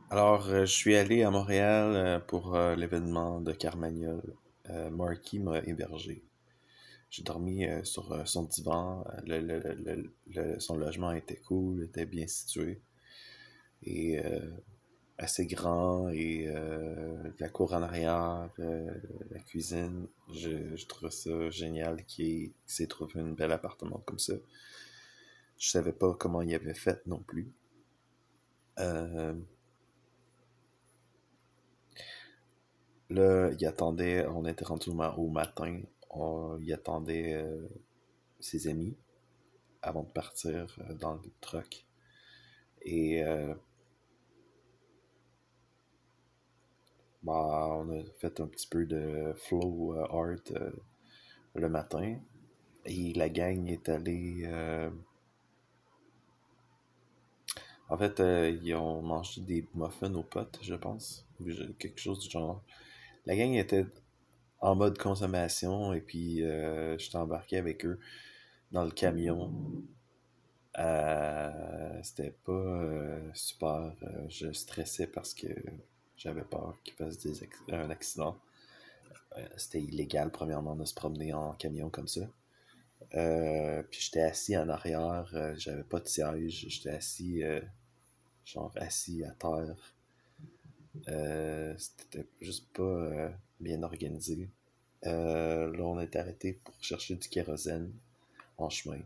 Je suis allé à Montréal pour l'événement de Carmagnole. Marky m'a hébergé. J'ai dormi sur son divan. Son logement était cool, était bien situé et assez grand et la cour en arrière, la cuisine. Je trouve ça génial qu'il s'est trouvé un bel appartement comme ça. Je savais pas comment il avait fait non plus. Euh, Là, il attendait, on était rendu au matin, il attendait ses amis avant de partir dans le truck. Et on a fait un petit peu de flow art le matin. Et la gang est allée. En fait, ils ont mangé des muffins aux potes, je pense. Quelque chose du genre. La gang était en mode consommation et puis j'étais embarqué avec eux dans le camion. C'était pas super. Je stressais parce que j'avais peur qu'il fasse un accident. C'était illégal, premièrement, de se promener en camion comme ça. Puis j'étais assis en arrière, j'avais pas de siège, j'étais assis, genre assis à terre. C'était juste pas bien organisé. Là, on a été arrêté pour chercher du kérosène en chemin.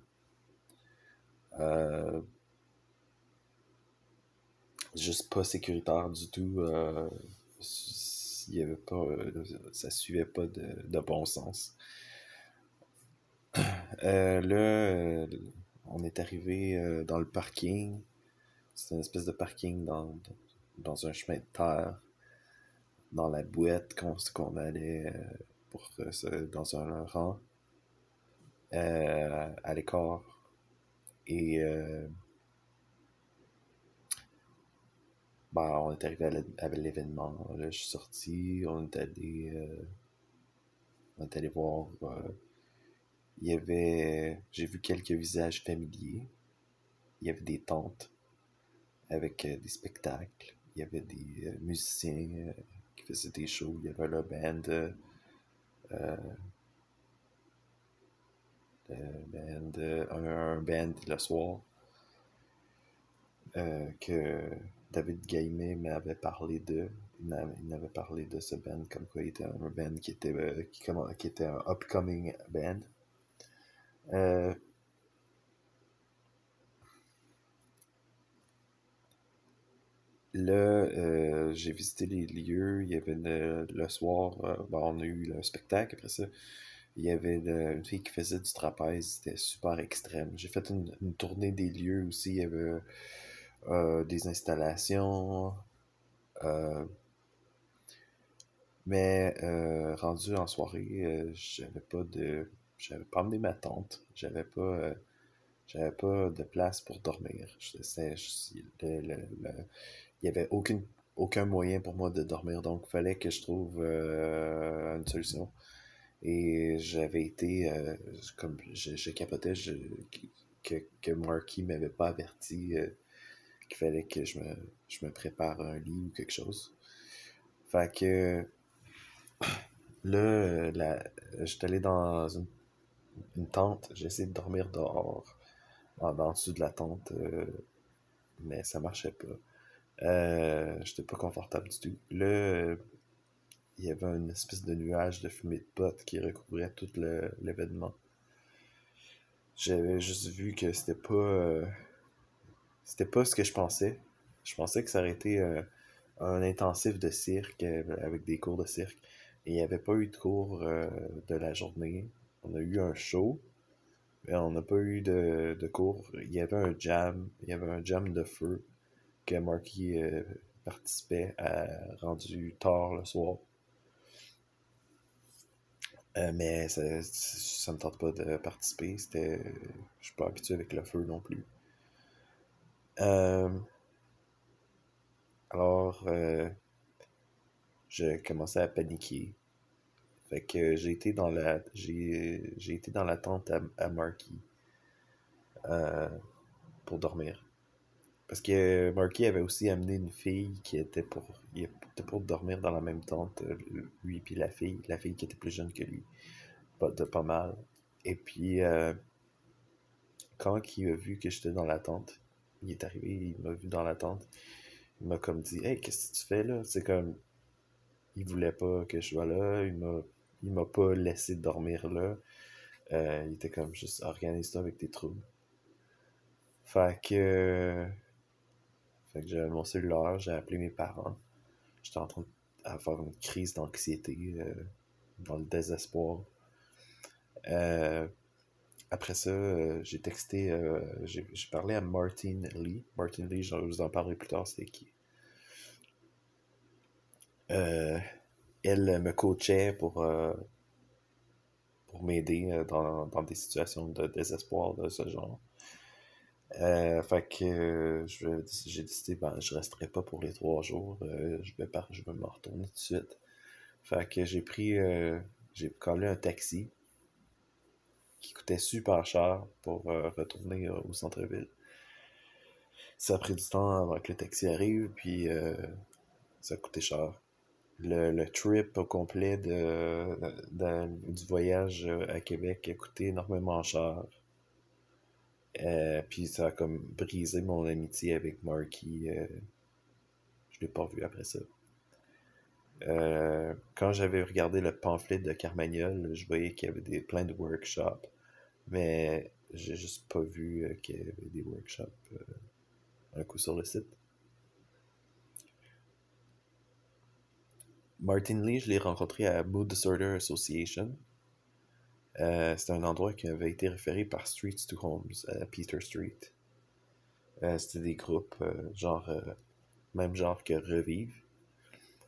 Euh, Juste pas sécuritaire du tout. Il y avait pas, ça suivait pas de bon sens. Là, on est arrivé dans le parking. C'est une espèce de parking dans un chemin de terre, dans la boîte qu'on allait dans un rang à l'écart. Et on est arrivé à l'événement. Là, je suis sorti, on est allé voir. J'ai vu quelques visages familiers. Il y avait des tentes avec des spectacles. Il y avait des musiciens qui faisaient des shows. Il y avait le band, euh, un band le soir que David Gaimet m'avait parlé de. Il m'avait parlé de ce band comme quoi il était un band qui était un upcoming band. Euh, Là, j'ai visité les lieux. Il y avait le soir, on a eu le spectacle. Après ça, il y avait une fille qui faisait du trapèze. C'était super extrême. J'ai fait une tournée des lieux aussi. Il y avait des installations. euh, mais rendu en soirée, j'avais pas amené ma tente. J'avais pas de place pour dormir. Il y avait aucun moyen pour moi de dormir, donc il fallait que je trouve une solution. Et j'avais été, comme je capotais, que Marky m'avait pas averti qu'il fallait que je me prépare un lit ou quelque chose. Fait que là, j'étais allé dans une tente, j'ai essayé de dormir dehors, en dessous de la tente, mais ça marchait pas. J'étais pas confortable du tout. Là, il y avait une espèce de nuage de fumée de potes qui recouvrait tout l'événement. J'avais juste vu que c'était pas ce que je pensais. Je pensais que ça aurait été un intensif de cirque avec des cours de cirque. Et il n'y avait pas eu de cours de la journée. On a eu un show, mais on n'a pas eu de cours. Il y avait un jam de feu que Marky participait à rendu tard le soir. Mais ça me tente pas de participer. Je suis pas habitué avec le feu non plus. Euh, alors, je commençais à paniquer. Fait que j'ai été dans la tente à Marky euh, pour dormir. Parce que Marky avait aussi amené une fille il était pour dormir dans la même tente, lui puis la fille qui était plus jeune que lui, pas mal. Et puis, quand il a vu que j'étais dans la tente, il est arrivé, il m'a vu dans la tente, il m'a comme dit, hey, qu'est-ce que tu fais là? C'est comme, il voulait pas que je sois là, il m'a pas laissé dormir là. Il était comme, juste, organise-toi avec tes troubles. Fait que, fait que j'avais mon cellulaire, j'ai appelé mes parents. J'étais en train de faire une crise d'anxiété, dans le désespoir. Euh, Après ça, j'ai texté, j'ai parlé à Martine Lee. Martine Lee, je vous en parlerai plus tard, c'est qui. Euh, Elle me coachait pour m'aider dans des situations de désespoir de ce genre. Fait que j'ai décidé, ben, je resterai pas pour les 3 jours. Je vais me retourner tout de suite. Fait que j'ai collé un taxi qui coûtait super cher pour retourner au centre-ville. Ça a pris du temps avant que le taxi arrive, puis ça a coûté cher. Le trip au complet du voyage à Québec a coûté énormément cher. Puis ça a comme brisé mon amitié avec Marky. Je l'ai pas vu après ça. Quand j'avais regardé le pamphlet de Carmagnole, je voyais qu'il y avait plein de workshops, mais j'ai juste pas vu qu'il y avait des workshops un coup sur le site. Martin Lee, je l'ai rencontré à Mood Disorder Association. C'était un endroit qui avait été référé par Streets to Homes à Peter Street. C'était des groupes même genre que Revive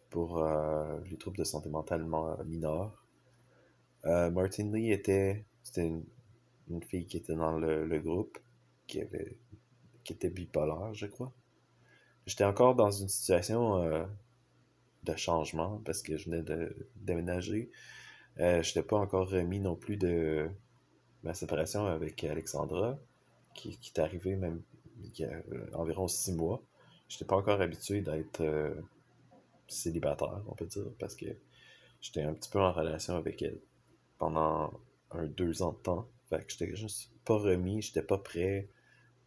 pour les troubles de santé mentale mineurs. Martin Lee c'était une fille qui était dans le groupe qui était bipolaire, je crois. J'étais encore dans une situation de changement parce que je venais de déménager. Je n'étais pas encore remis non plus de ma séparation avec Alexandra, qui est arrivée même il y a environ 6 mois. Je n'étais pas encore habitué d'être célibataire, on peut dire, parce que j'étais un petit peu en relation avec elle pendant 2 ans de temps. Fait que j'étais juste pas remis, j'étais pas prêt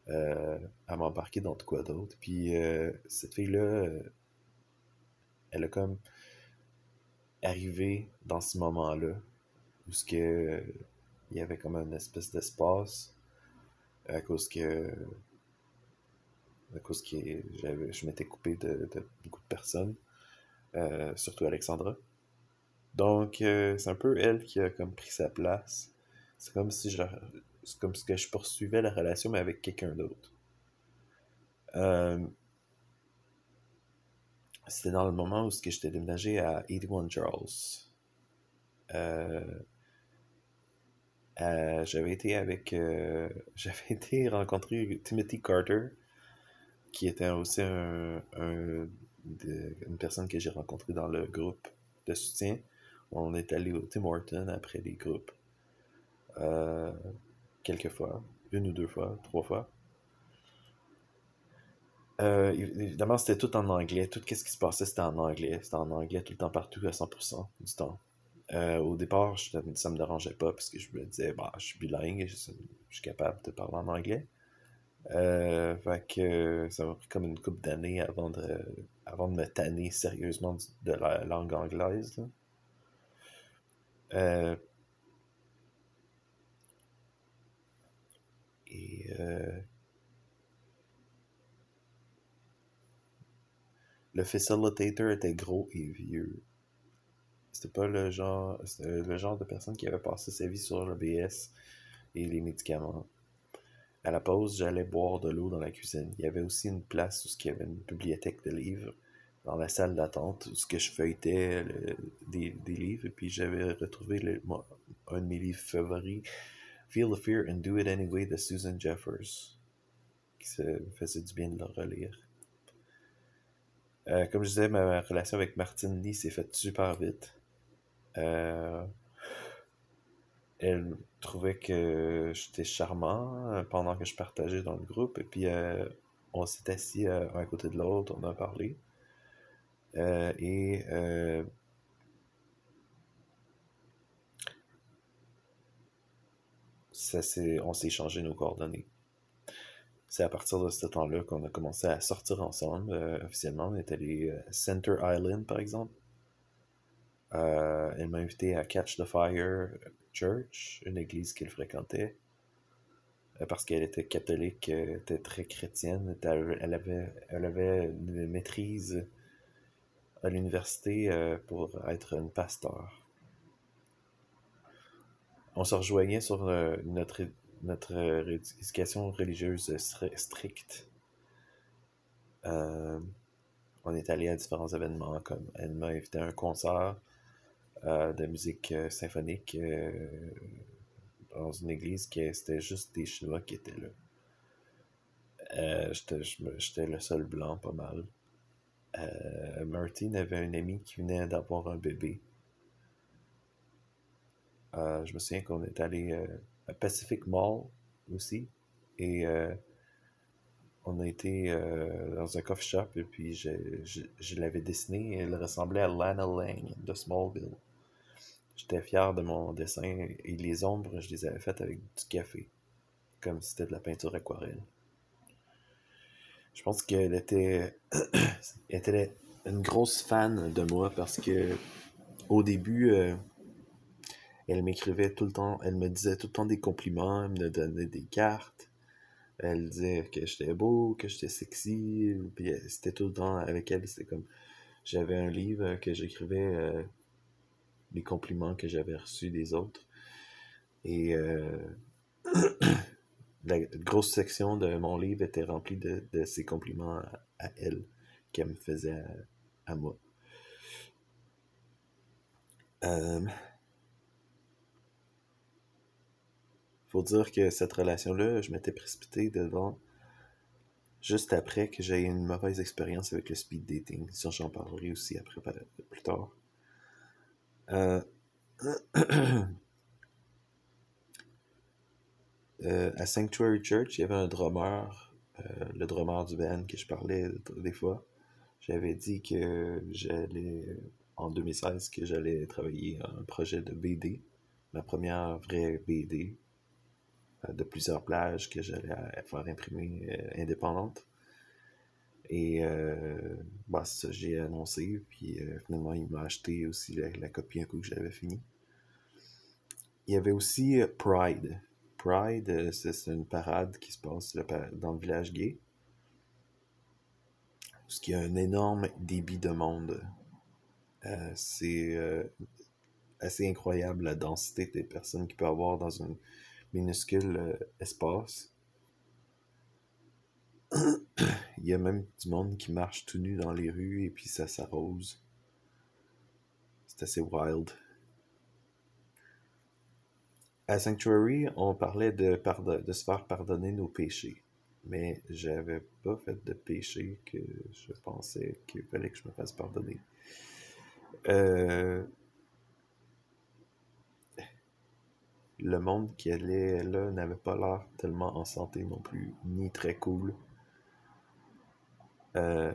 à m'embarquer dans de quoi d'autre. Puis cette fille-là, elle a comme arrivé dans ce moment-là où il y avait comme une espèce d'espace à cause que je m'étais coupé de beaucoup de personnes, surtout Alexandra. Donc c'est un peu elle qui a comme pris sa place. C'est comme si c'est comme si que je poursuivais la relation mais avec quelqu'un d'autre. Euh, C'était dans le moment où j'étais déménagé à 81 Charles. Euh, j'avais été rencontrer Timothy Carter, qui était aussi une personne que j'ai rencontrée dans le groupe de soutien. On est allé au Tim Hortons après les groupes. Euh, Quelques fois, 1 ou 2 fois, 3 fois. Évidemment, c'était tout en anglais. Tout ce qui se passait, c'était en anglais. C'était en anglais tout le temps, partout, à 100% du temps. Au départ, ça me dérangeait pas parce que je me disais, bah, je suis bilingue, je suis capable de parler en anglais. Fait que ça m'a pris comme une couple d'années avant de me tanner sérieusement de la langue anglaise, là. Euh, et le facilitator était gros et vieux. C'était le genre de personne qui avait passé sa vie sur le BS et les médicaments. À la pause, j'allais boire de l'eau dans la cuisine. Il y avait aussi une place où il y avait une bibliothèque de livres dans la salle d'attente où je feuilletais des livres et puis j'avais retrouvé un de mes livres favoris, Feel the Fear and Do It Anyway de Susan Jeffers, qui se faisait du bien de le relire. Comme je disais, ma relation avec Martine Lee s'est faite super vite. Elle trouvait que j'étais charmant pendant que je partageais dans le groupe et puis on s'est assis un à côté de l'autre, on a parlé. Et on s'est échangé nos coordonnées. C'est à partir de ce temps-là qu'on a commencé à sortir ensemble officiellement. On est allé à Center Island, par exemple. Elle m'a invité à Catch the Fire Church, une église qu'elle fréquentait. Parce qu'elle était catholique, était très chrétienne. Elle avait une maîtrise à l'université pour être une pasteur. On se rejoignait sur notre éducation religieuse stricte. On est allé à différents événements, comme elle m'a invité à un concert de musique symphonique dans une église qui c'était juste des Chinois qui étaient là. J'étais le seul blanc, pas mal. Martine avait un ami qui venait d'avoir un bébé. Je me souviens qu'on est allé à Pacific Mall aussi. Et on a été dans un coffee shop et puis je l'avais dessiné. Elle ressemblait à Lana Lang de Smallville. J'étais fier de mon dessin et les ombres, je les avais faites avec du café, comme si c'était de la peinture aquarelle. Je pense qu'elle était, elle était une grosse fan de moi parce que au début, elle m'écrivait tout le temps, elle me disait tout le temps des compliments, elle me donnait des cartes. Elle disait que j'étais beau, que j'étais sexy, puis c'était tout le temps avec elle, c'était comme j'avais un livre que j'écrivais les compliments que j'avais reçus des autres. Et la grosse section de mon livre était remplie de ses compliments à elle qu'elle me faisait à moi. Faut dire que cette relation-là, je m'étais précipité devant juste après que j'ai eu une mauvaise expérience avec le speed dating. Ça, j'en parlerai aussi après, plus tard. À Sanctuary Church, il y avait un drummer, le drummer du band que je parlais des fois. J'avais dit que j'allais, en 2016, que j'allais travailler un projet de BD, ma première vraie BD de plusieurs plages que j'allais faire imprimer indépendante. Et bah, ça, j'ai annoncé, puis finalement, il m'a acheté aussi la copie un coup que j'avais fini. Il y avait aussi Pride. Pride, c'est une parade qui se passe dans le village gay. Parce qu'il y a un énorme débit de monde. C'est assez incroyable la densité des personnes qu'il peut y avoir dans un minuscule espace. Il y a même du monde qui marche tout nu dans les rues et puis ça s'arrose. C'est assez wild. À Sanctuary, on parlait de se faire pardonner nos péchés. Mais j'avais pas fait de péché que je pensais qu'il fallait que je me fasse pardonner. Le monde qui allait là n'avait pas l'air tellement en santé non plus, ni très cool.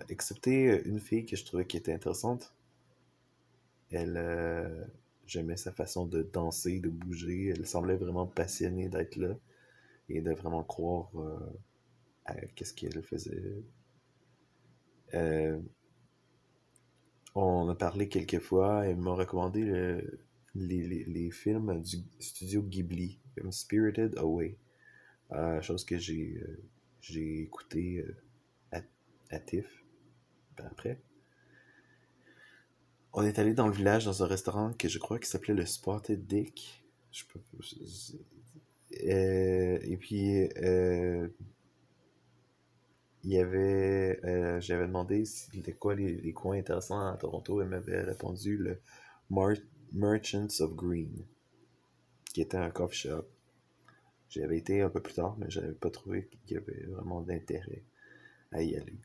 Excepté une fille que je trouvais qui était intéressante. Elle, j'aimais sa façon de danser, de bouger. Elle semblait vraiment passionnée d'être là et de vraiment croire à qu'est-ce qu'elle faisait. On a parlé quelques fois. Elle m'a recommandé les films du studio Ghibli, comme Spirited Away. Chose que j'ai écouté à TIFF après. On est allé dans le village dans un restaurant que je crois qui s'appelait le Spotted Dick. Et puis il y avait j'avais demandé c'était quoi les coins intéressants à Toronto. Elle m'avait répondu le Merchants of Green, qui était un coffee shop. J'y avais été un peu plus tard, mais j'avais pas trouvé qu'il y avait vraiment d'intérêt à y aller.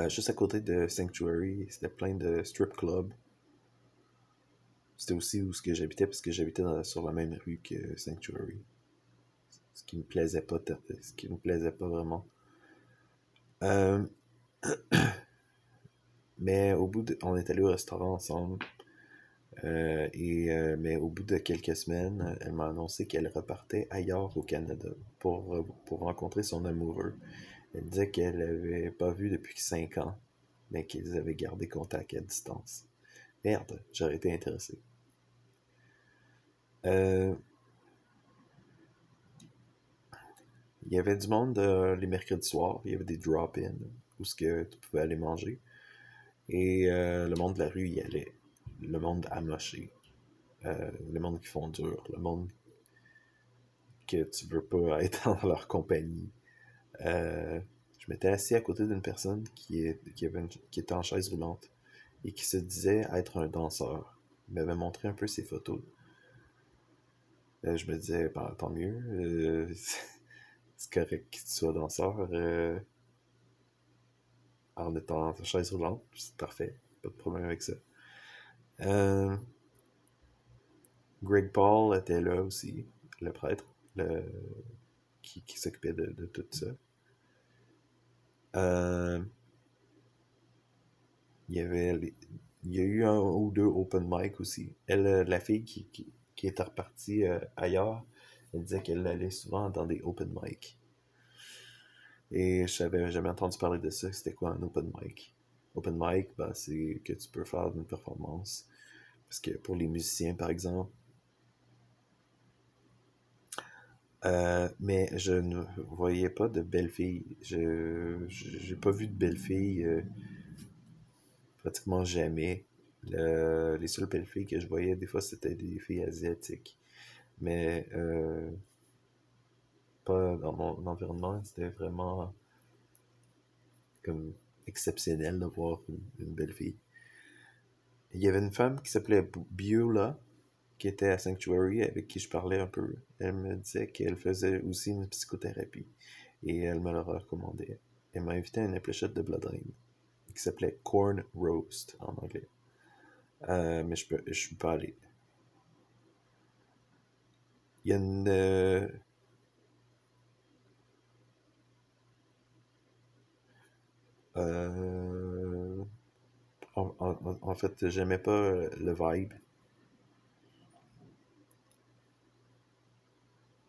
Juste à côté de Sanctuary, c'était plein de strip clubs. C'était aussi où j'habitais, parce que j'habitais sur la même rue que Sanctuary. Ce qui me plaisait pas vraiment. Euh, mais au bout de... On est allé au restaurant ensemble. Mais au bout de quelques semaines, elle m'a annoncé qu'elle repartait ailleurs au Canada pour rencontrer son amoureux. Elle disait qu'elle l'avait pas vu depuis 5 ans, mais qu'ils avaient gardé contact à distance. Merde, j'aurais été intéressé. Euh, il y avait du monde les mercredis soirs, il y avait des drop-in où ce que tu pouvais aller manger. Et le monde de la rue y allait. Le monde amoché. Le monde qui font dur. Le monde que tu veux pas être dans leur compagnie. Euh, je m'étais assis à côté d'une personne qui était en chaise roulante et qui se disait être un danseur. Il m'avait montré un peu ses photos. Je me disais, bah, tant mieux, c'est correct que tu sois danseur en étant en chaise roulante, c'est parfait, pas de problème avec ça. Euh, Greg Paul était là aussi, le prêtre, le, qui s'occupait de tout ça. Euh, il y avait il y a eu un ou deux open mic aussi. Elle, la fille qui était repartie ailleurs, elle disait qu'elle allait souvent dans des open mic. Et je savais jamais entendu parler de ça. C'était quoi un open mic? Open mic, ben, c'est que tu peux faire une performance. Parce que pour les musiciens, par exemple, mais je ne voyais pas de belles filles. J'ai pas vu de belles filles pratiquement jamais. Les seules belles filles que je voyais, des fois, c'était des filles asiatiques. Mais pas dans mon environnement. C'était vraiment comme exceptionnel de voir une belle fille. Il y avait une femme qui s'appelait Beulah, qui était à Sanctuary, avec qui je parlais un peu. Elle me disait qu'elle faisait aussi une psychothérapie. Et elle me l'a recommandé. Elle m'a invité à une épluchette de Blood Rain, qui s'appelait Corn Roast en anglais. Mais je suis pas allé. Il y a une. Euh, en fait, j'aimais pas le vibe.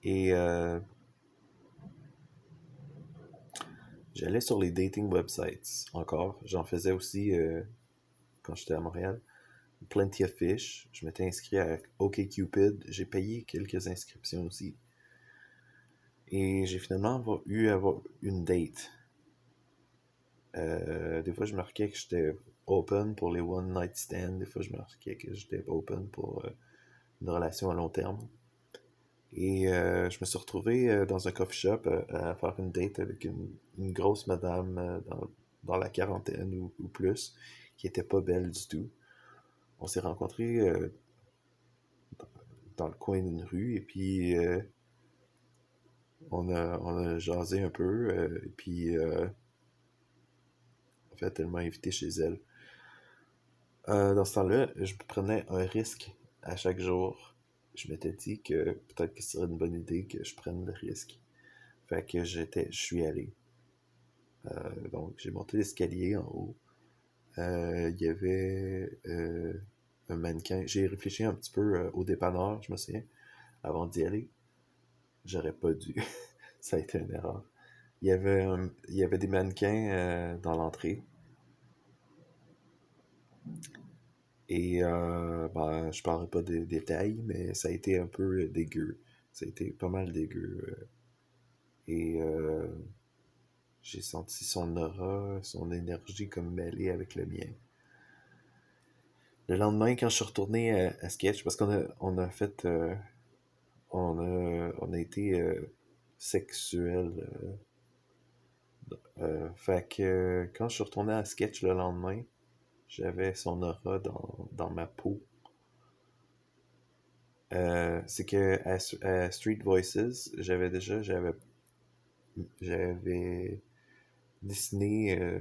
Et j'allais sur les dating websites encore. J'en faisais aussi quand j'étais à Montréal. Plenty of Fish. Je m'étais inscrit à OkCupid. J'ai payé quelques inscriptions aussi. Et j'ai finalement avoir une date. Des fois, je marquais que j'étais open pour les one night stands. Des fois, je marquais que j'étais open pour une relation à long terme. Et je me suis retrouvé dans un coffee shop à faire une date avec une grosse madame dans la quarantaine ou plus, qui était pas belle du tout. On s'est rencontrés dans le coin d'une rue et puis on a jasé un peu. Et puis en fait, elle m'a invité chez elle. Dans ce temps-là, je prenais un risque à chaque jour. Je m'étais dit que peut-être que ce serait une bonne idée que je prenne le risque. Fait que je suis allé. Donc, j'ai monté l'escalier en haut. Il y avait un mannequin. J'ai réfléchi un petit peu au dépanneur, je me souviens, avant d'y aller. J'aurais pas dû. Ça a été une erreur. Il y avait des mannequins dans l'entrée. Et ben, je parlerai pas de détails, mais ça a été un peu dégueu. Ça a été pas mal dégueu. Et j'ai senti son aura, son énergie comme mêlée avec le mien. Le lendemain, quand je suis retourné à Sketch, parce on a fait, on a été sexuel. Fait que quand je suis retourné à Sketch le lendemain, j'avais son aura dans ma peau. C'est que à Street Voices, j'avais dessiné,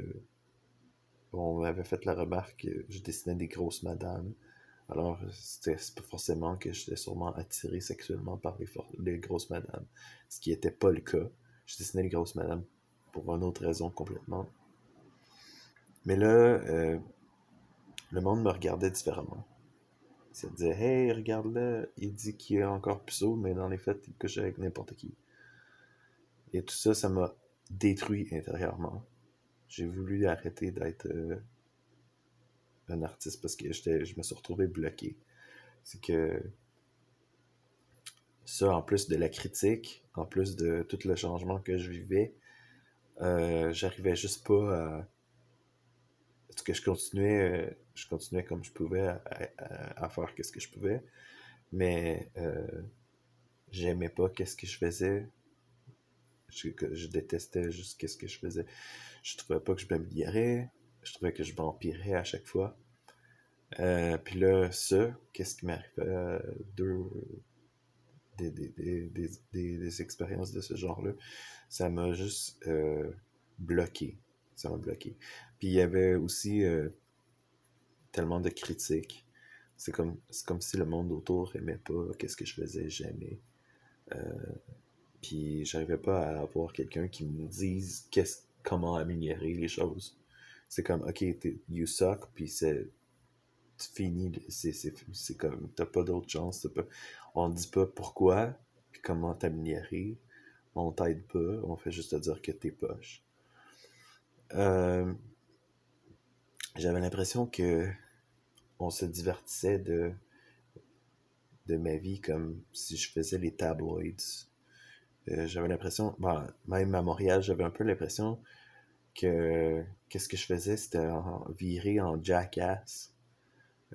on m'avait fait la remarque que je dessinais des grosses madames. Alors, c'est pas forcément que j'étais sûrement attiré sexuellement par les grosses madames. Ce qui était pas le cas. Je dessinais les grosses madames pour une autre raison complètement. Mais là, le monde me regardait différemment. Il se disait, hey, regarde-le, il dit qu'il est encore puceau, mais dans les faits, il couche avec n'importe qui. Et tout ça, ça m'a détruit intérieurement. J'ai voulu arrêter d'être un artiste parce que je me suis retrouvé bloqué. C'est que ça, en plus de la critique, en plus de tout le changement que je vivais, j'arrivais juste pas à. Parce que je continuais comme je pouvais à faire ce que je pouvais, mais j'aimais pas qu'est-ce que je faisais. Je détestais juste qu'est-ce que je faisais. Je trouvais pas que je m'améliorais, je trouvais que je m'empirais à chaque fois. Puis là, qu'est-ce qui m'arrivait? Deux, des expériences de ce genre-là, ça m'a juste bloqué. Ça m'a bloqué. Puis il y avait aussi tellement de critiques. C'est comme si le monde autour aimait pas qu'est-ce que je faisais, j'aimais. Puis j'arrivais pas à avoir quelqu'un qui me dise comment améliorer les choses. C'est comme, ok, you suck, puis c'est fini, c'est comme, t'as pas d'autre chance, on dit pas pourquoi, puis comment t'améliorer, on t'aide pas, on fait juste te dire que t'es poche. Euh, J'avais l'impression que on se divertissait de ma vie comme si je faisais les tabloids. J'avais l'impression, même à Montréal, j'avais un peu l'impression que qu'est-ce que je faisais, c'était virer en jackass.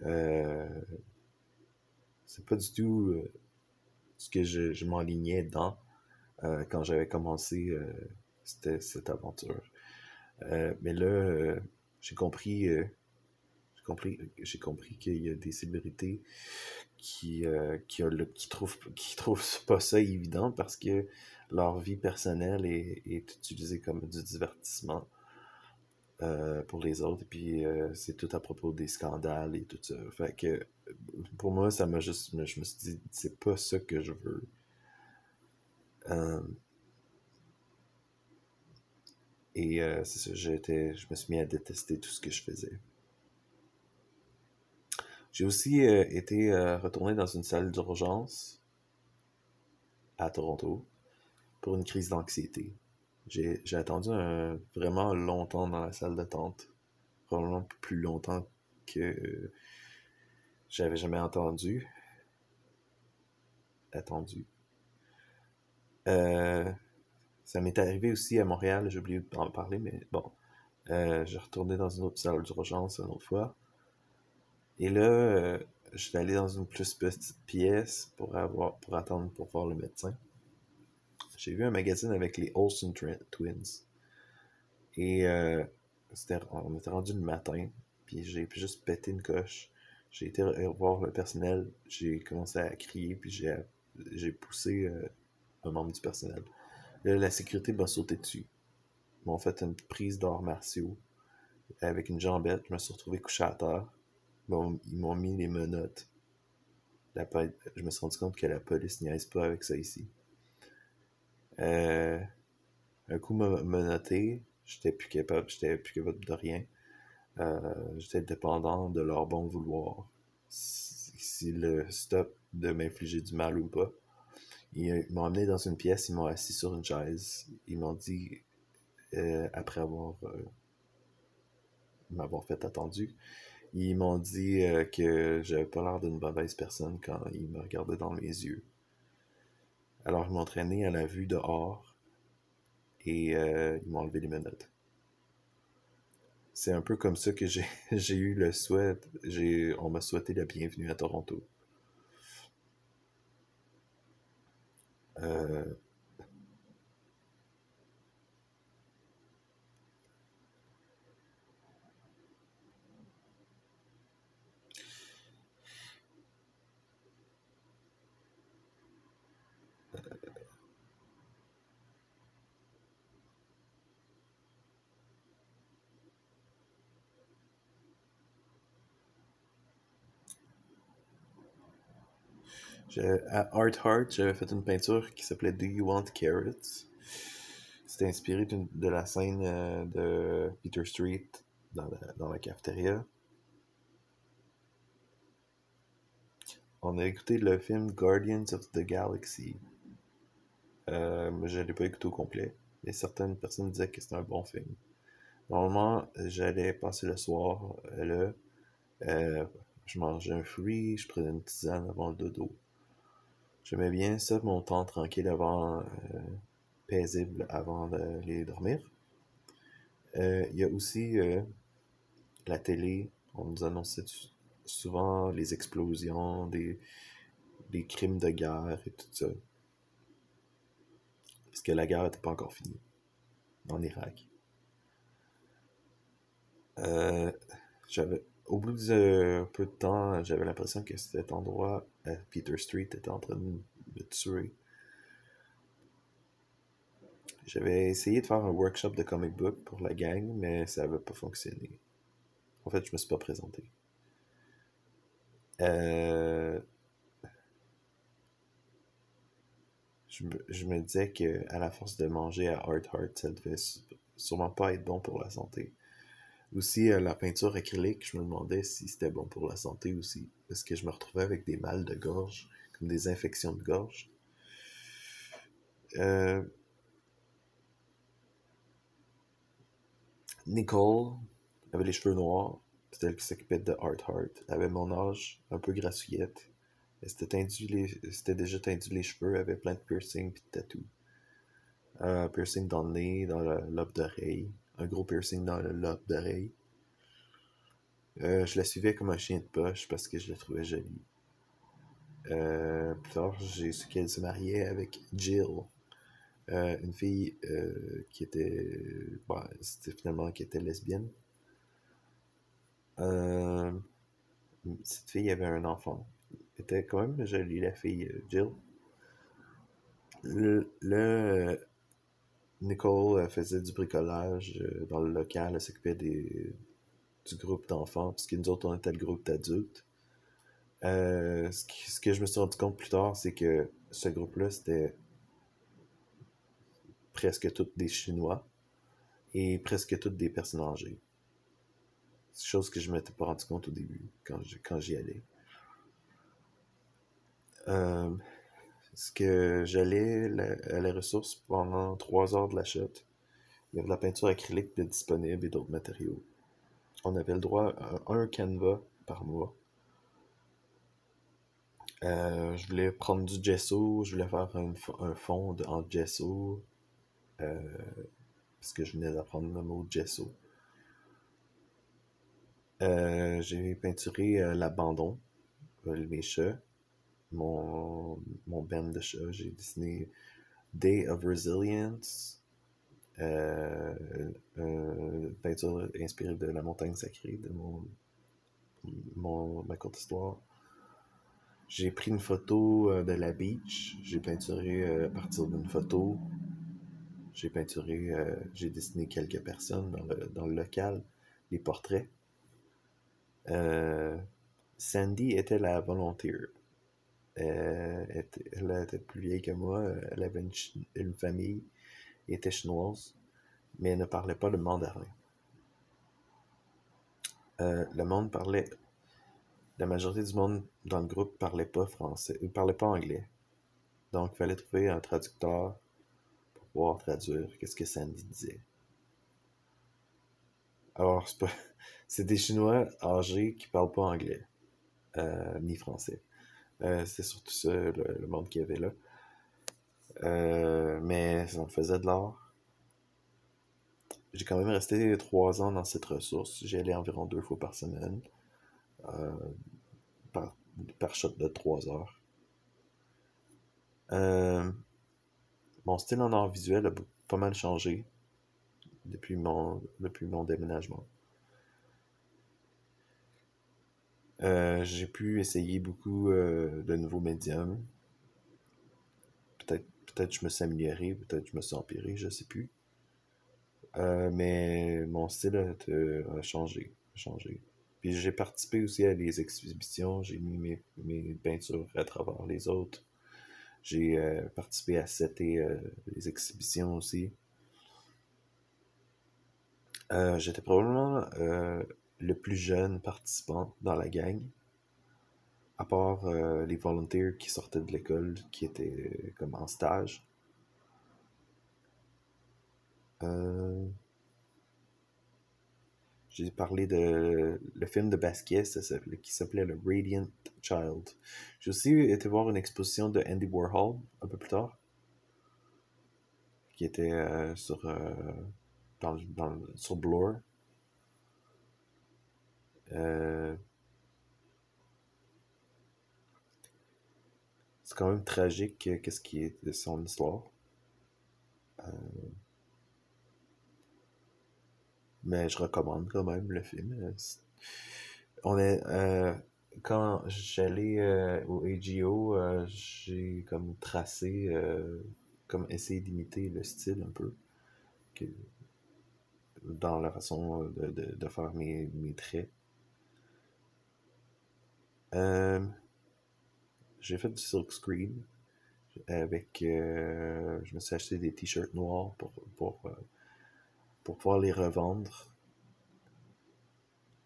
Euh, c'est pas du tout ce que je m'enlignais dans quand j'avais commencé cette aventure. Mais là, j'ai compris qu'il y a des célébrités qui trouvent pas ça évident parce que leur vie personnelle est utilisée comme du divertissement pour les autres. Et puis c'est tout à propos des scandales et tout ça. Fait que pour moi, ça m'a juste. Je me suis dit, c'est pas ça que je veux. Euh, c'est ça, je me suis mis à détester tout ce que je faisais. J'ai aussi été retourné dans une salle d'urgence à Toronto pour une crise d'anxiété. J'ai attendu vraiment longtemps dans la salle d'attente, probablement plus longtemps que j'avais jamais attendu. Euh, Ça m'est arrivé aussi à Montréal, j'ai oublié d'en parler, mais bon. J'ai retourné dans une autre salle d'urgence une autre fois. Et là, je suis allé dans une plus petite pièce pour attendre pour voir le médecin. J'ai vu un magazine avec les Olsen Twins. Et on était rendu le matin, puis j'ai juste pété une coche. J'ai été voir le personnel, j'ai commencé à crier, puis j'ai poussé un membre du personnel. Là, la sécurité m'a sauté dessus. Ils m'ont fait une prise d'arts martiaux avec une jambette. Je me suis retrouvé couché à terre. Ils m'ont mis les menottes. Je me suis rendu compte que la police niaise pas avec ça ici. Un coup menotté, j'étais plus capable de rien. J'étais dépendant de leur bon vouloir. Si le stop de m'infliger du mal ou pas. Ils m'ont emmené dans une pièce, ils m'ont assis sur une chaise. Ils m'ont dit, après m'avoir fait attendu, ils m'ont dit que j'avais pas l'air d'une mauvaise personne quand ils me regardaient dans mes yeux. Alors ils m'ont traîné à la vue dehors et ils m'ont enlevé les menottes. C'est un peu comme ça que j'ai eu le souhait. On m'a souhaité la bienvenue à Toronto. Euh, à Art Heart, j'avais fait une peinture qui s'appelait Do You Want Carrots? c'était inspiré de la scène de Peter Street dans la cafétéria. On a écouté le film Guardians of the Galaxy. Je l'ai pas écouté au complet, mais certaines personnes disaient que c'était un bon film. Normalement, j'allais passer le soir là. Je mangeais un fruit, je prenais une tisane avant le dodo. J'aimais bien ça, mon temps tranquille paisible avant d'aller dormir. Il y a aussi la télé. On nous annonçait souvent les explosions, des crimes de guerre et tout ça. Parce que la guerre n'était pas encore finie en Irak. Au bout de peu de temps, j'avais l'impression que cet endroit, Peter Street, était en train de me tuer. J'avais essayé de faire un workshop de comic book pour la gang, mais ça n'avait pas fonctionné. En fait, je me suis pas présenté. Je me disais que à la force de manger à Heart, ça devait sûrement pas être bon pour la santé. Aussi, la peinture acrylique, je me demandais si c'était bon pour la santé aussi. Parce que je me retrouvais avec des mal de gorge, comme des infections de gorge. Nicole avait les cheveux noirs. C'était elle qui s'occupait de Heart. Elle avait mon âge, un peu grassouillette. Elle s'était déjà teindu les cheveux, elle avait plein de piercings et de tatous. Un piercing dans le nez, dans le lobe d'oreille. Un gros piercing dans le lobe d'oreille. Je la suivais comme un chien de poche parce que je la trouvais jolie. Plus tard, j'ai su qu'elle se mariait avec Jill, une fille qui était, c'était finalement qui était lesbienne. Cette fille avait un enfant. Elle était quand même jolie, la fille Jill. Nicole faisait du bricolage dans le local, elle s'occupait du groupe d'enfants, puisque nous autres, on était le groupe d'adultes. Ce que je me suis rendu compte plus tard, c'est que ce groupe-là, c'était presque tous des Chinois et presque toutes des personnes âgées. C'est chose que je ne m'étais pas rendu compte au début, quand j'y allais. Ce que j'allais à la ressource pendant 3 heures de la shot. Il y avait de la peinture acrylique de disponible et d'autres matériaux. On avait le droit à un canevas par mois. Je voulais prendre du gesso, je voulais faire un fond en gesso, parce que je venais d'apprendre le mot gesso. J'ai peinturé l'abandon, mes chats, mon band de chats. J'ai dessiné Day of Resilience, une peinture inspirée de la montagne sacrée de ma courte histoire. J'ai pris une photo de la beach. J'ai peinturé à partir d'une photo. J'ai dessiné quelques personnes dans le local, les portraits. Sandy était la volontaire. Elle était plus vieille que moi. Elle avait une famille. Elle était chinoise. Mais elle ne parlait pas le mandarin. La majorité du monde dans le groupe parlait pas français, ou parlait pas anglais. Donc, il fallait trouver un traducteur pour pouvoir traduire qu'est-ce que Sandy disait. Alors, c'est des Chinois âgés qui parlent pas anglais, ni français. C'est surtout ça, le monde qu'il y avait là. Mais ça me faisait de l'art. J'ai quand même resté 3 ans dans cette ressource. J'y allais environ 2 fois par semaine. Par shot de 3 heures. Mon style en art visuel a pas mal changé depuis mon déménagement. J'ai pu essayer beaucoup de nouveaux médiums. Peut-être je me suis amélioré, peut-être je me suis empiré, je sais plus. Mais mon style a changé. Puis j'ai participé aussi à des exhibitions, j'ai mis mes peintures à travers les autres. J'ai participé à setter les exhibitions aussi. J'étais probablement le plus jeune participant dans la gang, à part les volunteers qui sortaient de l'école, qui étaient comme en stage. Euh, j'ai parlé de le film de Basquiat qui s'appelait Le Radiant Child. J'ai aussi été voir une exposition de Andy Warhol un peu plus tard, qui était sur Blur. Euh, c'est quand même tragique qu'est-ce qui est de son histoire. Euh, mais je recommande quand même le film. On est quand j'allais au AGO, j'ai comme tracé, comme essayé d'imiter le style un peu que, dans la façon de faire mes traits. Euh, j'ai fait du silkscreen avec, je me suis acheté des t-shirts noirs pour pouvoir les revendre,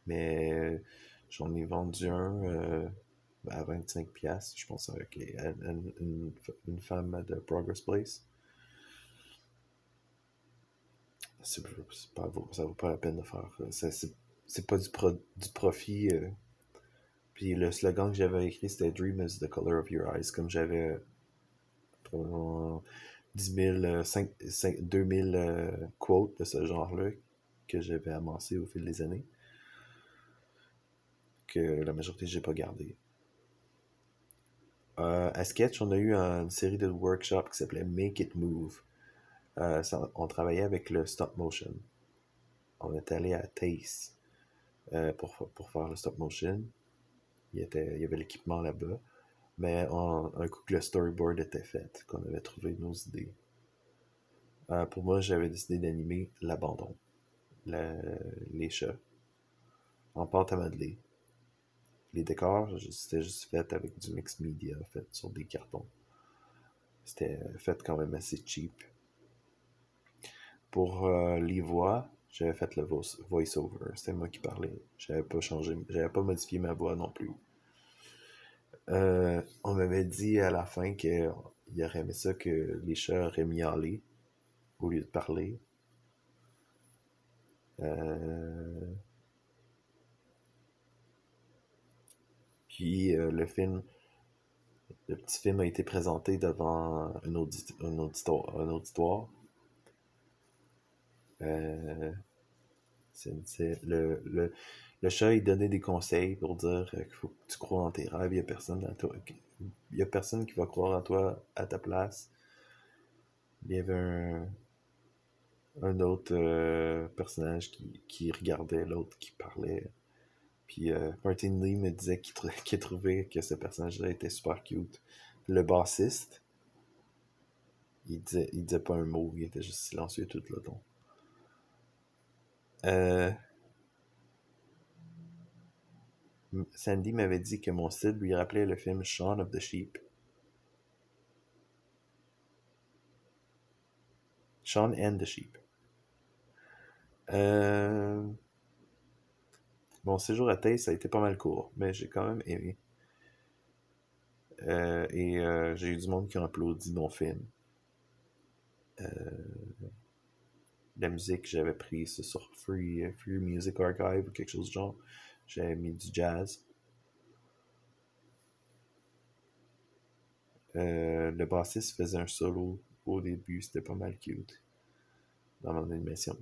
mais j'en ai vendu un à 25$, je pense, avec une femme de Progress Place. C'est pas, ça vaut pas la peine de faire. C'est pas du profit. Puis le slogan que j'avais écrit, c'était Dream is the color of your eyes. Comme j'avais probablement 10 000, 2000 quotes de ce genre-là que j'avais amassé au fil des années, que la majorité, j'ai pas gardé. À Sketch, on a eu une série de workshops qui s'appelait Make It Move. On travaillait avec le stop motion. On est allé à Taste pour faire le stop motion. Il y avait l'équipement là-bas. Mais un coup que le storyboard était fait, qu'on avait trouvé nos idées. Pour moi, j'avais décidé d'animer l'abandon, les chats, en pâte à modeler. Les décors, c'était juste fait avec du mixed media, fait sur des cartons. C'était fait quand même assez cheap. Pour les voix, j'avais fait le voice-over. C'était moi qui parlais. J'avais pas changé, j'avais pas modifié ma voix non plus. On m'avait dit à la fin qu'il aurait aimé ça que les chats auraient miaulé au lieu de parler. Euh, Puis le petit film a été présenté devant un auditoire. Euh, le chat, il donnait des conseils pour dire qu'il faut que tu crois en tes rêves. Il y a personne à toi. Il y a personne qui va croire en toi à ta place. Il y avait un autre personnage qui regardait l'autre qui parlait. Puis Martin Lee me disait qu'il trouvait que ce personnage-là était super cute. Le bassiste, il disait pas un mot, il était juste silencieux tout le long. Euh, Sandy m'avait dit que mon style lui rappelait le film Shaun of the Sheep. Shaun and the Sheep. Euh, Mon séjour à Taste, ça a été pas mal court, mais j'ai quand même aimé. J'ai eu du monde qui a applaudi mon film. La musique, j'avais pris ça sur Free Music Archive ou quelque chose du genre. J'avais mis du jazz. Le bassiste faisait un solo au début, c'était pas mal cute dans mon animation.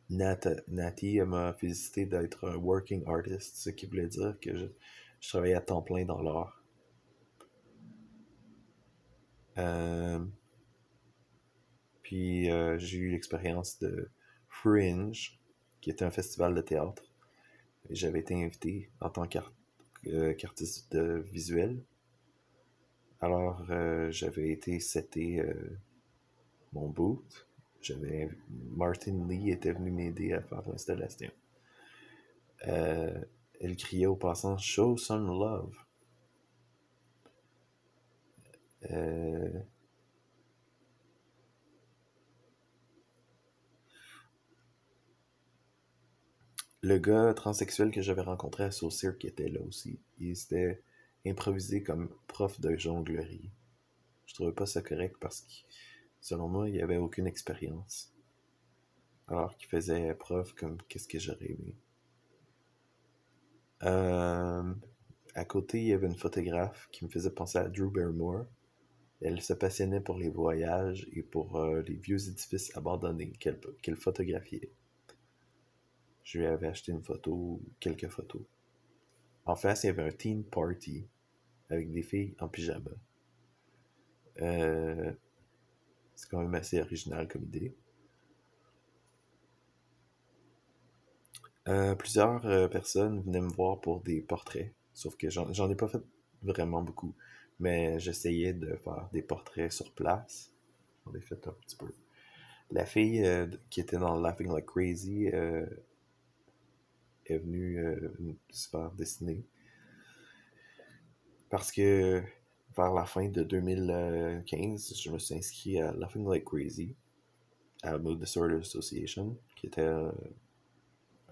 Nati m'a félicité d'être un working artist, ce qui voulait dire que je travaillais à temps plein dans l'art. Euh, Puis j'ai eu l'expérience de Fringe, qui était un festival de théâtre. Et j'avais été invité en tant qu'artiste visuel. Alors j'avais été setter mon booth. Martin Lee était venu m'aider à faire l'installation. Euh, Elle criait au passant Show some love. Euh, Le gars transsexuel que j'avais rencontré à Saucire qui était là aussi, il s'était improvisé comme prof de jonglerie. Je trouvais pas ça correct parce que, selon moi, il avait aucune expérience. Alors qu'il faisait prof comme qu'est-ce que j'aurais aimé. Euh, à côté, il y avait une photographe qui me faisait penser à Drew Barrymore. Elle se passionnait pour les voyages et pour les vieux édifices abandonnés qu'elle photographiait. Je lui avais acheté une photo, quelques photos. En face, il y avait un teen party avec des filles en pyjama. Euh, c'est quand même assez original comme idée. Plusieurs personnes venaient me voir pour des portraits, sauf que j'en ai pas fait vraiment beaucoup, mais j'essayais de faire des portraits sur place. J'en ai fait un petit peu. La fille qui était dans Laughing Like Crazy est venue se faire dessiner parce que vers la fin de 2015, je me suis inscrit à Laughing Like Crazy à Mood Disorder Association, qui était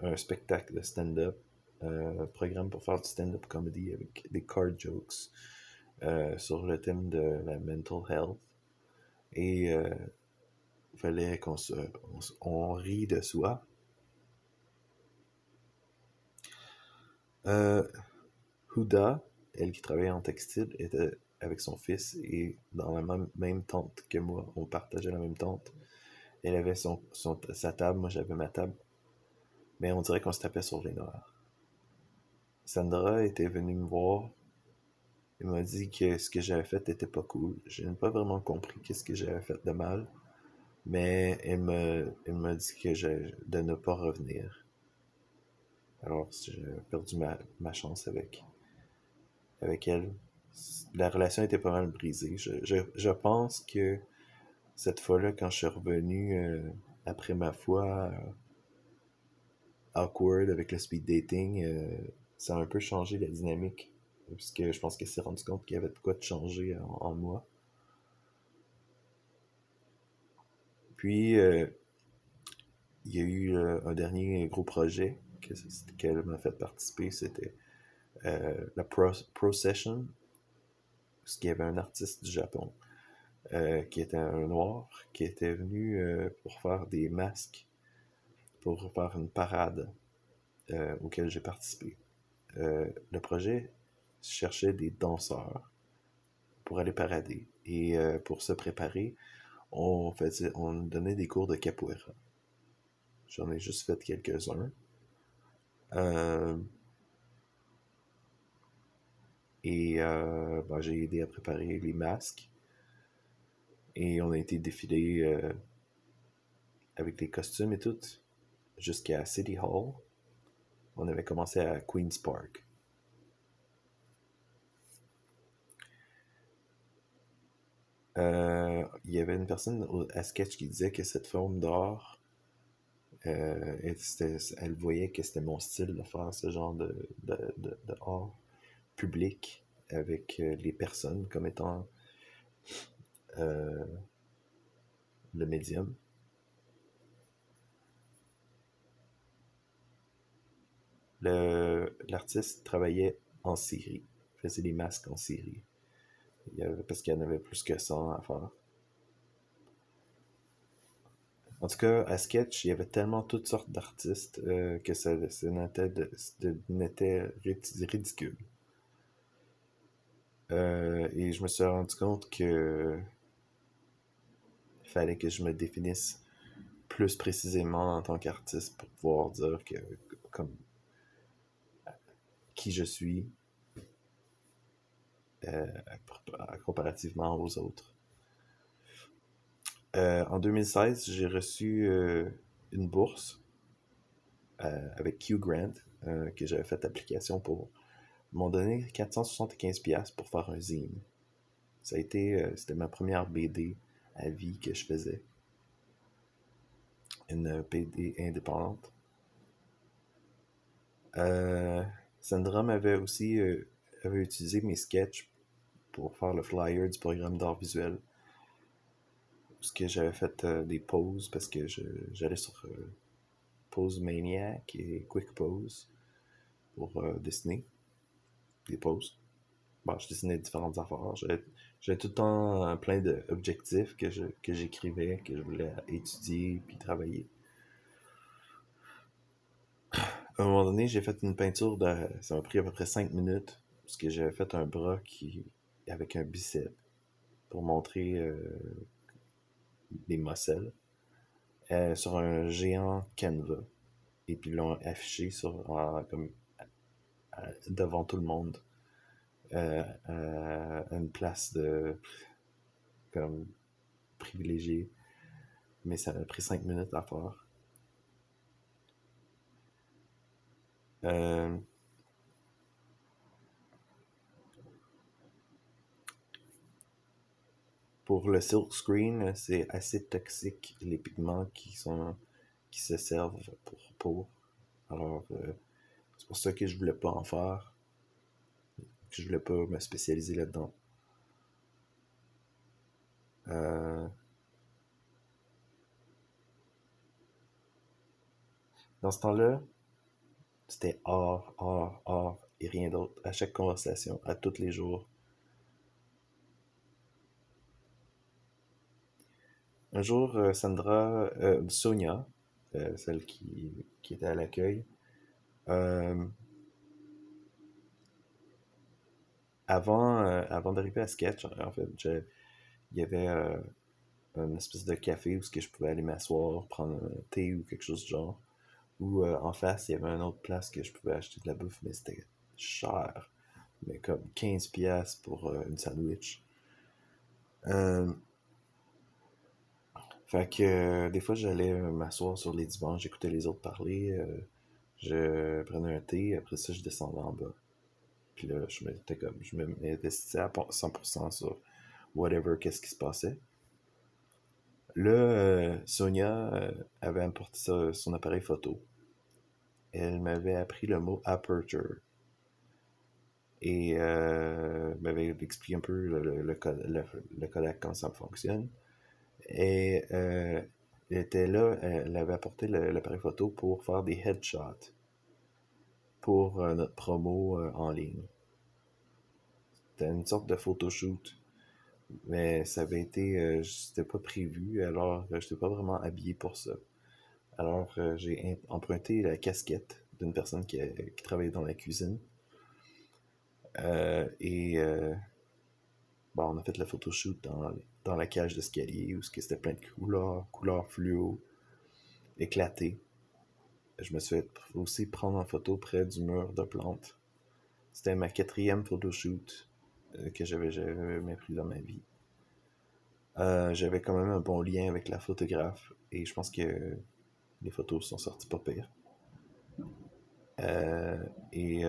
un spectacle de stand-up, un programme pour faire du stand-up comedy avec des card jokes sur le thème de la mental health. Et il fallait on rit de soi. Euh, Huda, elle qui travaillait en textile, était avec son fils et dans la même tente que moi. On partageait la même tente. Elle avait sa table, moi j'avais ma table. Mais on dirait qu'on se tapait sur les nerfs. Sandra était venue me voir. Elle m'a dit que ce que j'avais fait était pas cool. Je n'ai pas vraiment compris qu'est-ce que j'avais fait de mal. Mais elle m'a dit de ne pas revenir. Alors j'ai perdu ma chance avec elle. La relation était pas mal brisée. Je pense que cette fois-là, quand je suis revenu après ma fois awkward avec le speed dating, ça a un peu changé la dynamique. Parce que je pense qu'elle s'est rendue compte qu'il y avait de quoi de changer en moi. Puis, il y a eu un dernier gros projet qu'elle m'a fait participer. C'était la Procession, parce qu'il y avait un artiste du Japon qui était un noir, qui était venu pour faire des masques, pour faire une parade auquel j'ai participé. Le projet cherchait des danseurs pour aller parader. Et pour se préparer, on donnait des cours de capoeira. J'en ai juste fait quelques-uns. Euh, et j'ai aidé à préparer les masques. Et on a été défilé avec les costumes et tout jusqu'à City Hall. On avait commencé à Queen's Park. Il y avait une personne à Sketch qui disait que cette forme d'art, elle voyait que c'était mon style de faire ce genre de art public avec les personnes comme étant euh, le médium. L'artiste travaillait en série, faisait des masques en série. Parce qu'il y en avait plus que 100 à faire. En tout cas, à Sketch, il y avait tellement toutes sortes d'artistes que ça n'était ridicule. Et je me suis rendu compte que il fallait que je me définisse plus précisément en tant qu'artiste pour pouvoir dire que comme qui je suis euh, comparativement aux autres. En 2016, j'ai reçu une bourse avec Q Grant que j'avais fait application pour. Ils m'ont donné 475$ pour faire un zine. C'était ma première BD à vie que je faisais. Une BD indépendante. Euh, Sandra avait utilisé mes sketchs pour faire le flyer du programme d'art visuel. Parce que j'avais fait des pauses parce que j'allais sur Pose Maniac et Quick Pose pour dessiner des poses. Bon, je dessinais différentes affaires. J'avais tout le temps plein d'objectifs que j'écrivais, que je voulais étudier puis travailler. À un moment donné, j'ai fait une peinture ça m'a pris à peu près 5 minutes, parce que j'avais fait un bras avec un bicep pour montrer des muscles sur un géant canevas. Et puis ils l'ont affiché comme devant tout le monde à une place de comme privilégiée. Mais ça m'a pris 5 minutes à faire. Euh, pour le silk screen, c'est assez toxique, les pigments qui se servent pour. Alors, c'est pour ça que je voulais pas en faire, que je voulais pas me spécialiser là-dedans. Euh, dans ce temps-là, c'était art et rien d'autre. À chaque conversation, à tous les jours. Un jour, Sonia, celle qui était à l'accueil, euh, avant d'arriver à Sketch, en fait, il y avait une espèce de café où je pouvais aller m'asseoir, prendre un thé ou quelque chose du genre. Ou en face, il y avait une autre place que je pouvais acheter de la bouffe, mais c'était cher. Mais comme 15$ pour une sandwich. Euh, Fait que des fois, j'allais m'asseoir sur les divans, j'écoutais les autres parler, je prenais un thé, après ça, je descendais en bas. Puis là, je m'investissais à 100% sur whatever, qu'est-ce qui se passait. Là, Sonia avait apporté son appareil photo. Elle m'avait appris le mot aperture et m'avait expliqué un peu le Kodak, comment ça fonctionne. Et elle était là, elle avait apporté l'appareil photo pour faire des headshots pour notre promo en ligne. C'était une sorte de photoshoot, mais ça avait été, c'était pas prévu, alors j'étais pas vraiment habillé pour ça. Alors j'ai emprunté la casquette d'une personne qui travaillait dans la cuisine. Et bon, on a fait le photoshoot dans la cage d'escalier où c'était plein de couleurs fluo, éclatées. Je me suis fait aussi prendre en photo près du mur de plantes. C'était ma 4e photoshoot que j'avais jamais pris dans ma vie. J'avais quand même un bon lien avec la photographe et je pense que les photos sont sorties pas pire. Et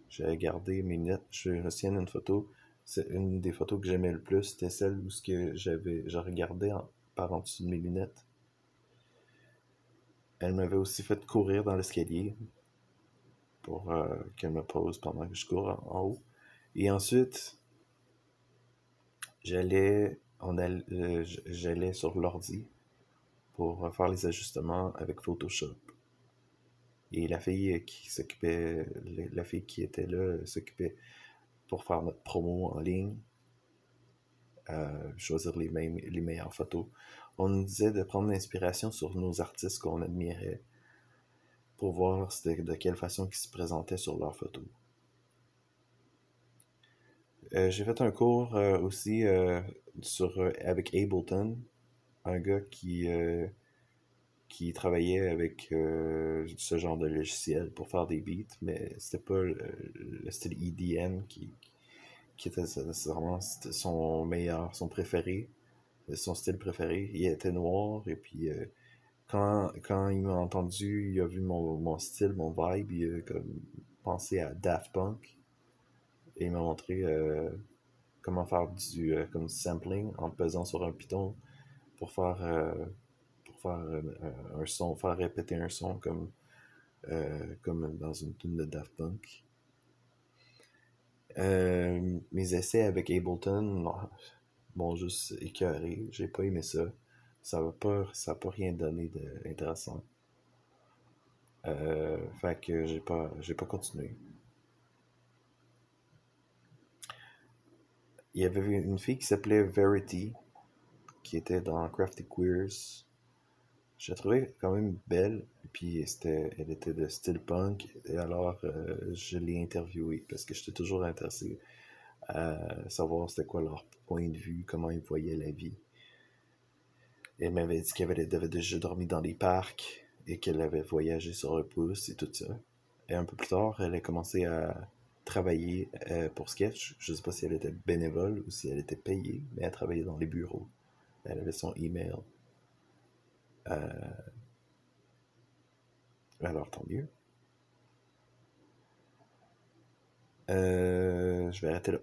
j'avais gardé mes notes. Je retiens une photo. C'est une des photos que j'aimais le plus. C'était celle où je regardais par en dessous de mes lunettes. Elle m'avait aussi fait courir dans l'escalier pour qu'elle me pose pendant que je cours en haut. Et ensuite, j'allais sur l'ordi pour faire les ajustements avec Photoshop. Et la fille qui était là s'occupait pour faire notre promo en ligne, choisir les meilleures photos. On nous disait de prendre l'inspiration sur nos artistes qu'on admirait pour voir de quelle façon ils se présentaient sur leurs photos. J'ai fait un cours aussi avec Ableton, un gars qui travaillait avec ce genre de logiciel pour faire des beats, mais c'était pas le style EDM qui était vraiment son préféré, son style préféré. Il était noir et puis quand il m'a entendu, il a vu mon style, mon vibe, il a comme pensé à Daft Punk et il m'a montré comment faire comme sampling en pesant sur un piton pour faire un son, faire répéter un son comme dans une tune de Daft Punk. Mes essais avec Ableton m'ont juste écœuré. J'ai pas aimé ça. Ça a pas rien donné d'intéressant. Fait que j'ai pas continué. Il y avait une fille qui s'appelait Verity, qui était dans Crafty Queers. Je la trouvais quand même belle, puis elle était de style punk, et alors je l'ai interviewée parce que j'étais toujours intéressé à savoir c'était quoi leur point de vue, comment ils voyaient la vie. Elle m'avait dit avait déjà dormi dans les parcs et qu'elle avait voyagé sur le pouce et tout ça. Et un peu plus tard, elle a commencé à travailler pour Sketch. Je sais pas si elle était bénévole ou si elle était payée, mais elle travaillait dans les bureaux. Elle avait son email. Euh, alors, tant mieux. Je vais arrêter là.